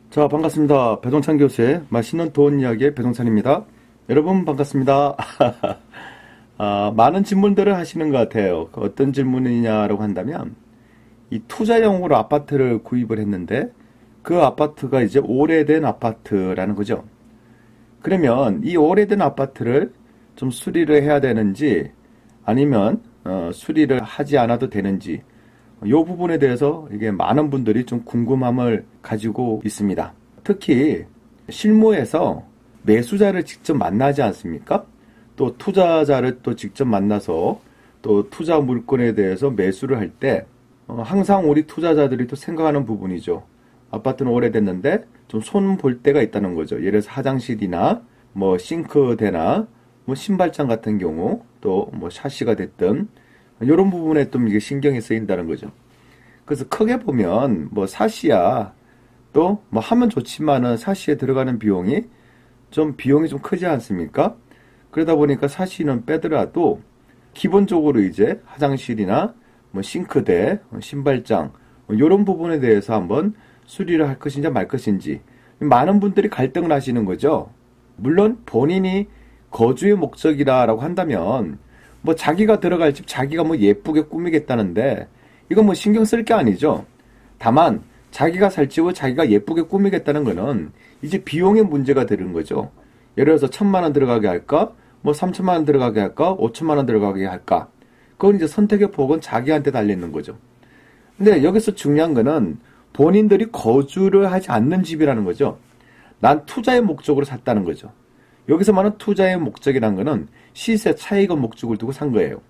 자, 반갑습니다. 배동찬 교수의 맛있는 돈 이야기의 배동찬입니다. 여러분 반갑습니다. 많은 질문들을 하시는 것 같아요. 어떤 질문이냐라고 한다면, 이 투자용으로 아파트를 구입을 했는데 그 아파트가 이제 오래된 아파트라는 거죠. 그러면 이 오래된 아파트를 좀 수리를 해야 되는지 아니면 수리를 하지 않아도 되는지, 이 부분에 대해서 이게 많은 분들이 좀 궁금함을 가지고 있습니다. 특히 실무에서 매수자를 직접 만나지 않습니까? 또 투자자를 또 직접 만나서 또 투자 물건에 대해서 매수를 할 때 항상 우리 투자자들이 또 생각하는 부분이죠. 아파트는 오래됐는데 좀 손 볼 때가 있다는 거죠. 예를 들어서 화장실이나 뭐 싱크대나 뭐 신발장 같은 경우, 또 뭐 샤시가 됐든 이런 부분에 좀 이게 신경이 쓰인다는 거죠. 그래서 크게 보면 뭐 샤시야 또 뭐 하면 좋지만은 샤시에 들어가는 비용이 좀 크지 않습니까? 그러다 보니까 샤시는 빼더라도 기본적으로 이제 화장실이나 뭐 싱크대, 신발장 이런 부분에 대해서 한번 수리를 할 것인지 말 것인지 많은 분들이 갈등을 하시는 거죠. 물론 본인이 거주의 목적이라고 한다면 뭐 자기가 들어갈 집 자기가 뭐 예쁘게 꾸미겠다는데 이건 뭐 신경 쓸 게 아니죠. 다만 자기가 살 집을 자기가 예쁘게 꾸미겠다는 거는 이제 비용의 문제가 되는 거죠. 예를 들어서 1,000만 원 들어가게 할까? 뭐 3천만 원 들어가게 할까? 5천만 원 들어가게 할까? 그건 이제 선택의 폭은 자기한테 달려있는 거죠. 근데 여기서 중요한 거는 본인들이 거주를 하지 않는 집이라는 거죠. 난 투자의 목적으로 샀다는 거죠. 여기서 말하는 투자의 목적이라는 거는 시세 차익의 목적을 두고 산 거예요.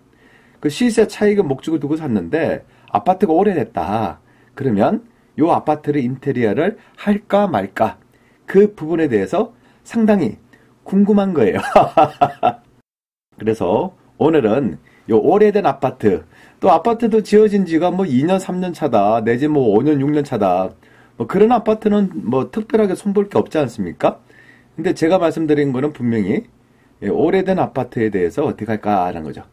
그 시세 차익의 목적을 두고 샀는데 아파트가 오래됐다. 그러면 이 아파트를 인테리어를 할까 말까? 그 부분에 대해서 상당히 궁금한 거예요. 그래서 오늘은 이 오래된 아파트, 또 아파트도 지어진 지가 뭐 2년, 3년 차다, 내지 뭐 5년, 6년 차다. 뭐 그런 아파트는 뭐 특별하게 손볼 게 없지 않습니까? 근데 제가 말씀드린 거는 분명히 오래된 아파트에 대해서 어떻게 할까라는 거죠.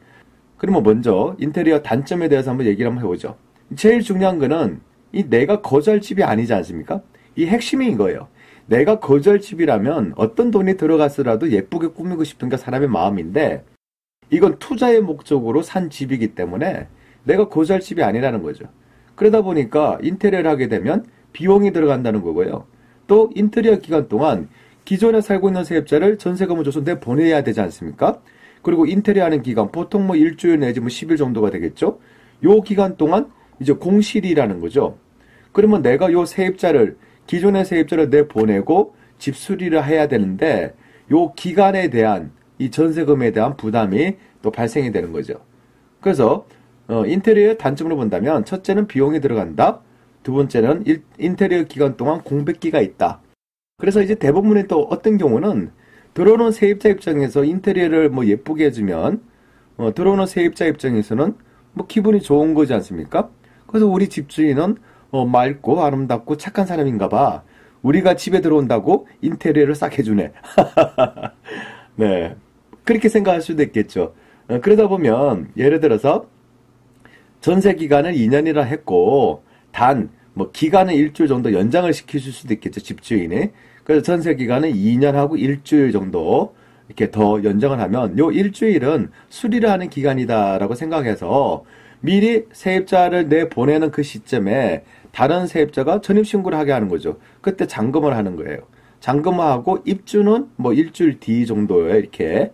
그러면 먼저 인테리어 단점에 대해서 한번 얘기를 한번 해보죠. 제일 중요한 거는 이 내가 거주할 집이 아니지 않습니까? 이 핵심이 이거예요. 내가 거주할 집이라면 어떤 돈이 들어갔으라도 예쁘게 꾸미고 싶은 게 사람의 마음인데, 이건 투자의 목적으로 산 집이기 때문에 내가 거주할 집이 아니라는 거죠. 그러다 보니까 인테리어를 하게 되면 비용이 들어간다는 거고요. 또 인테리어 기간 동안 기존에 살고 있는 세입자를 전세금을 줘서 내보내야 되지 않습니까? 그리고 인테리어 하는 기간 보통 뭐 일주일 내지 뭐 10일 정도가 되겠죠. 요 기간 동안 이제 공실이라는 거죠. 그러면 내가 요 세입자를, 기존의 세입자를 내보내고 집 수리를 해야 되는데 요 기간에 대한 이 전세금에 대한 부담이 또 발생이 되는 거죠. 그래서 인테리어의 단점으로 본다면 첫째는 비용이 들어간다. 두 번째는 인테리어 기간 동안 공백기가 있다. 그래서 이제 대부분의 또 어떤 경우는 들어오는 세입자 입장에서 인테리어를 뭐 예쁘게 해주면 들어오는 세입자 입장에서는 뭐 기분이 좋은 거지 않습니까? 그래서 우리 집주인은 맑고 아름답고 착한 사람인가 봐. 우리가 집에 들어온다고 인테리어를 싹 해주네. 네, 그렇게 생각할 수도 있겠죠. 그러다 보면 예를 들어서 전세 기간을 2년이라 했고 단 뭐 기간은 일주일 정도 연장을 시키실 수도 있겠죠, 집주인이. 그래서 전세 기간은 2년하고 일주일 정도 이렇게 더 연장을 하면 요 일주일은 수리를 하는 기간이다라고 생각해서 미리 세입자를 내보내는 그 시점에 다른 세입자가 전입신고를 하게 하는 거죠. 그때 잔금을 하는 거예요. 잔금을 하고 입주는 뭐 일주일 뒤 정도에 이렇게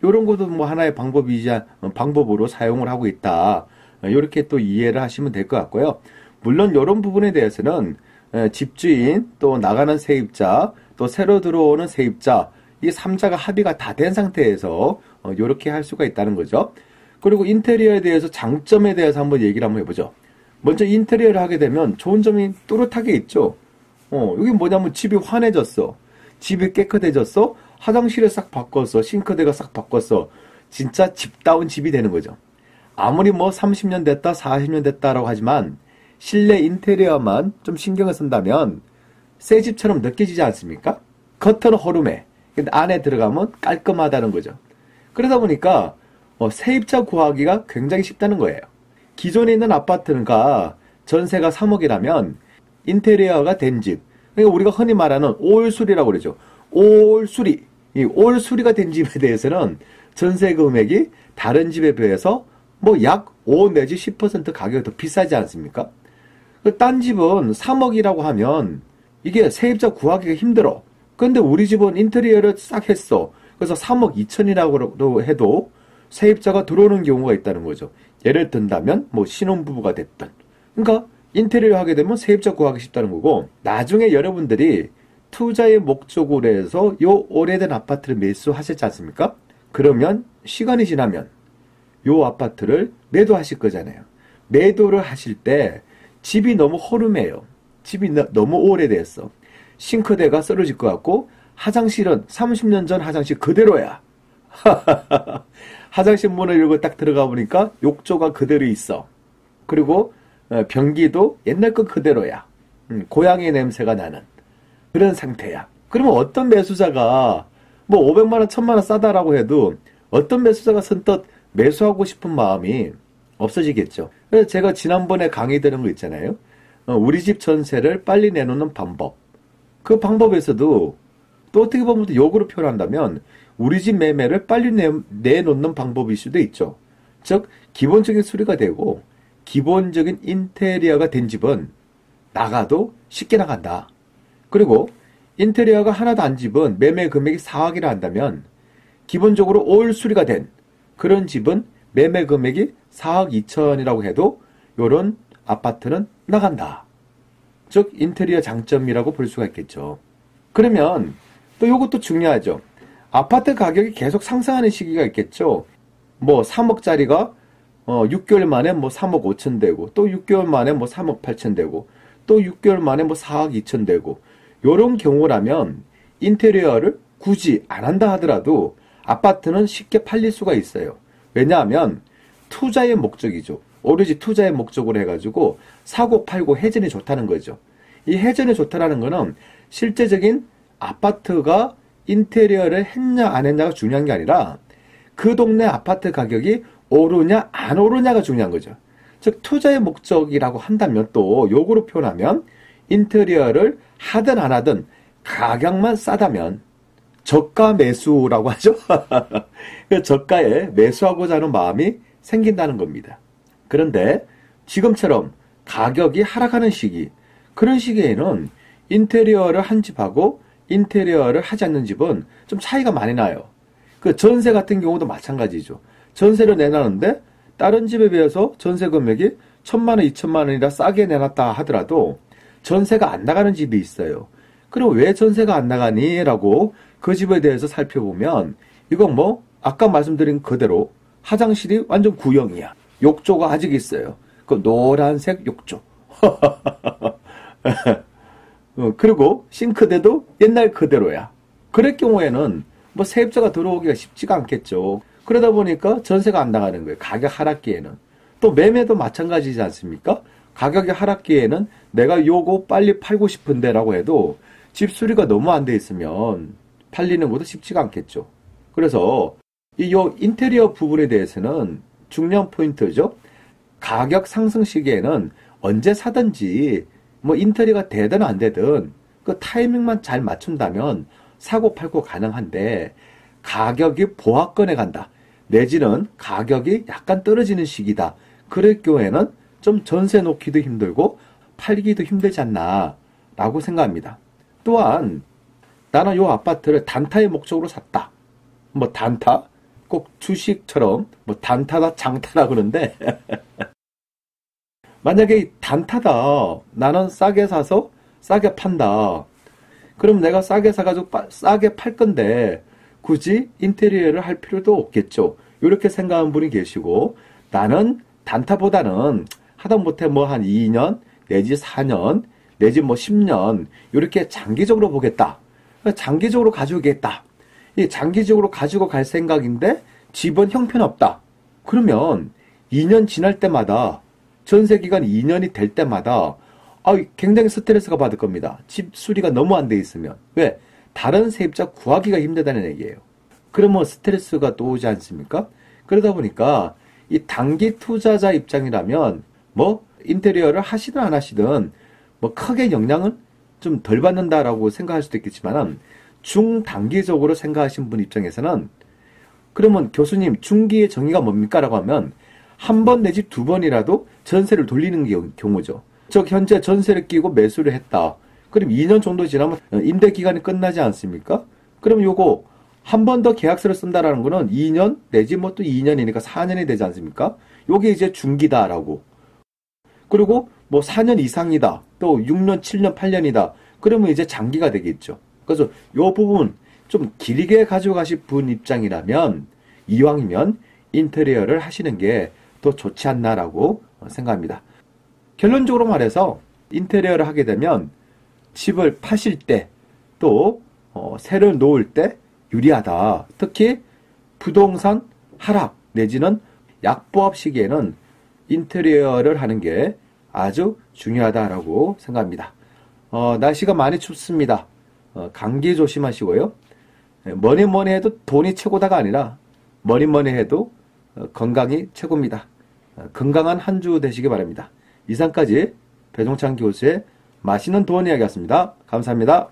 요런 것도 뭐 하나의 방법으로 사용을 하고 있다. 이렇게 또 이해를 하시면 될 것 같고요. 물론 이런 부분에 대해서는 집주인, 또 나가는 세입자, 또 새로 들어오는 세입자, 이 3자가 합의가 다 된 상태에서 이렇게 할 수가 있다는 거죠. 그리고 인테리어에 대해서 장점에 대해서 한번 얘기를 한번 해보죠. 먼저 인테리어를 하게 되면 좋은 점이 뚜렷하게 있죠. 여기 뭐냐면 집이 환해졌어. 집이 깨끗해졌어. 화장실을 싹 바꿨어. 싱크대가 싹 바꿨어. 진짜 집다운 집이 되는 거죠. 아무리 뭐 30년 됐다, 40년 됐다라고 하지만 실내 인테리어만 좀 신경을 쓴다면 새 집처럼 느껴지지 않습니까? 겉은 허름해. 근데 안에 들어가면 깔끔하다는 거죠. 그러다 보니까 세입자 구하기가 굉장히 쉽다는 거예요. 기존에 있는 아파트가 전세가 3억이라면 인테리어가 된 집, 그러니까 우리가 흔히 말하는 올수리라고 그러죠. 올수리. 이 올수리가 된 집에 대해서는 전세 금액이 다른 집에 비해서 뭐 약 5 내지 10% 가격이 더 비싸지 않습니까? 딴 집은 3억이라고 하면 이게 세입자 구하기가 힘들어. 근데 우리 집은 인테리어를 싹 했어. 그래서 3억 2천이라고 해도 세입자가 들어오는 경우가 있다는 거죠. 예를 든다면 뭐 신혼부부가 됐든. 그러니까 인테리어 하게 되면 세입자 구하기 쉽다는 거고, 나중에 여러분들이 투자의 목적으로 해서 요 오래된 아파트를 매수하셨지 않습니까? 그러면 시간이 지나면 요 아파트를 매도하실 거잖아요. 매도를 하실 때 집이 너무 허름해요. 집이 너무 오래됐어. 싱크대가 썰어질 것 같고 화장실은 30년 전 화장실 그대로야. 화장실 문을 열고 딱 들어가 보니까 욕조가 그대로 있어. 그리고 변기도 옛날 거 그대로야. 고양이 냄새가 나는 그런 상태야. 그러면 어떤 매수자가 뭐 500만 원, 1000만 원 싸다라고 해도 어떤 매수자가 선뜻 매수하고 싶은 마음이 없어지겠죠. 그래서 제가 지난번에 강의 들은 거 있잖아요. 우리 집 전세를 빨리 내놓는 방법. 그 방법에서도 또 어떻게 보면 또 역으로 표현한다면 우리 집 매매를 빨리 내놓는 방법일 수도 있죠. 즉 기본적인 수리가 되고 기본적인 인테리어가 된 집은 나가도 쉽게 나간다. 그리고 인테리어가 하나도 안 집은 매매 금액이 4억이라 한다면 기본적으로 올 수리가 된 그런 집은 매매 금액이 4억 2천이라고 해도 요런 아파트는 나간다. 즉 인테리어 장점이라고 볼 수가 있겠죠. 그러면 또 요것도 중요하죠. 아파트 가격이 계속 상승하는 시기가 있겠죠. 뭐 3억짜리가 6개월 만에 뭐 3억 5천 되고 또 6개월 만에 뭐 3억 8천 되고 또 6개월 만에 뭐 4억 2천 되고 요런 경우라면 인테리어를 굳이 안 한다 하더라도 아파트는 쉽게 팔릴 수가 있어요. 왜냐하면 투자의 목적이죠. 오로지 투자의 목적으로 해가지고 사고 팔고 회전이 좋다는 거죠. 이 회전이 좋다는 거는 실제적인 아파트가 인테리어를 했냐 안 했냐가 중요한 게 아니라 그 동네 아파트 가격이 오르냐 안 오르냐가 중요한 거죠. 즉 투자의 목적이라고 한다면 또 요거로 표현하면 인테리어를 하든 안 하든 가격만 싸다면 저가 매수라고 하죠. 저가에 매수하고자 하는 마음이 생긴다는 겁니다. 그런데 지금처럼 가격이 하락하는 시기, 그런 시기에는 인테리어를 한 집하고 인테리어를 하지 않는 집은 좀 차이가 많이 나요. 그 전세 같은 경우도 마찬가지죠. 전세를 내놨는데 다른 집에 비해서 전세 금액이 1000만 원, 2000만 원이라 싸게 내놨다 하더라도 전세가 안 나가는 집이 있어요. 그럼 왜 전세가 안 나가니? 라고 그 집에 대해서 살펴보면 이건 뭐 아까 말씀드린 그대로 화장실이 완전 구형이야. 욕조가 아직 있어요. 그 노란색 욕조. 그리고 싱크대도 옛날 그대로야. 그럴 경우에는 뭐 세입자가 들어오기가 쉽지가 않겠죠. 그러다 보니까 전세가 안 나가는 거예요. 가격 하락기에는. 또 매매도 마찬가지지 않습니까? 가격이 하락기에는 내가 요거 빨리 팔고 싶은데 라고 해도 집 수리가 너무 안 돼 있으면 팔리는 것도 쉽지가 않겠죠. 그래서 요 인테리어 부분에 대해서는 중요한 포인트죠. 가격 상승 시기에는 언제 사든지 뭐 인테리어가 되든 안 되든 그 타이밍만 잘 맞춘다면 사고 팔고 가능한데 가격이 보합권에 간다. 내지는 가격이 약간 떨어지는 시기다. 그럴 경우에는 좀 전세 놓기도 힘들고 팔기도 힘들지 않나 라고 생각합니다. 또한 나는 요 아파트를 단타의 목적으로 샀다. 뭐 단타? 꼭 주식처럼 뭐 단타다 장타라 그러는데 만약에 단타다. 나는 싸게 사서 싸게 판다. 그럼 내가 싸게 사가지고 싸게 팔 건데 굳이 인테리어를 할 필요도 없겠죠. 이렇게 생각하는 분이 계시고 나는 단타보다는 하다못해 뭐 한 2년 내지 4년 내지 뭐 10년 이렇게 장기적으로 보겠다. 장기적으로 가지고겠다. 이 장기적으로 가지고 갈 생각인데 집은 형편없다. 그러면 2년 지날 때마다 전세 기간 2년이 될 때마다 굉장히 스트레스가 받을 겁니다. 집 수리가 너무 안 돼 있으면. 왜? 다른 세입자 구하기가 힘들다는 얘기예요. 그러면 스트레스가 또 오지 않습니까? 그러다 보니까 이 단기 투자자 입장이라면 뭐 인테리어를 하시든 안 하시든 뭐 크게 영향은 좀 덜 받는다라고 생각할 수도 있겠지만 중단기적으로 생각하신 분 입장에서는 그러면 교수님 중기의 정의가 뭡니까? 라고 하면 한 번 내지 두 번이라도 전세를 돌리는 경우죠. 즉 현재 전세를 끼고 매수를 했다. 그럼 2년 정도 지나면 임대 기간이 끝나지 않습니까? 그럼 요거 한 번 더 계약서를 쓴다라는 거는 2년 내지 뭐 또 2년이니까 4년이 되지 않습니까? 요게 이제 중기다라고. 그리고 뭐 4년 이상이다. 또 6년, 7년, 8년이다. 그러면 이제 장기가 되겠죠. 그래서 요 부분 좀 길게 가져가실 분 입장이라면 이왕이면 인테리어를 하시는 게 더 좋지 않나라고 생각합니다. 결론적으로 말해서 인테리어를 하게 되면 집을 파실 때 또 새로 놓을 때 유리하다. 특히 부동산 하락 내지는 약보합 시기에는 인테리어를 하는 게 아주 중요하다라고 생각합니다. 날씨가 많이 춥습니다. 감기 조심하시고요. 뭐니 해도 돈이 최고다가 아니라 뭐니 해도 건강이 최고입니다. 건강한 한 주 되시기 바랍니다. 이상까지 배종찬 교수의 맛있는 도원 이야기였습니다. 감사합니다.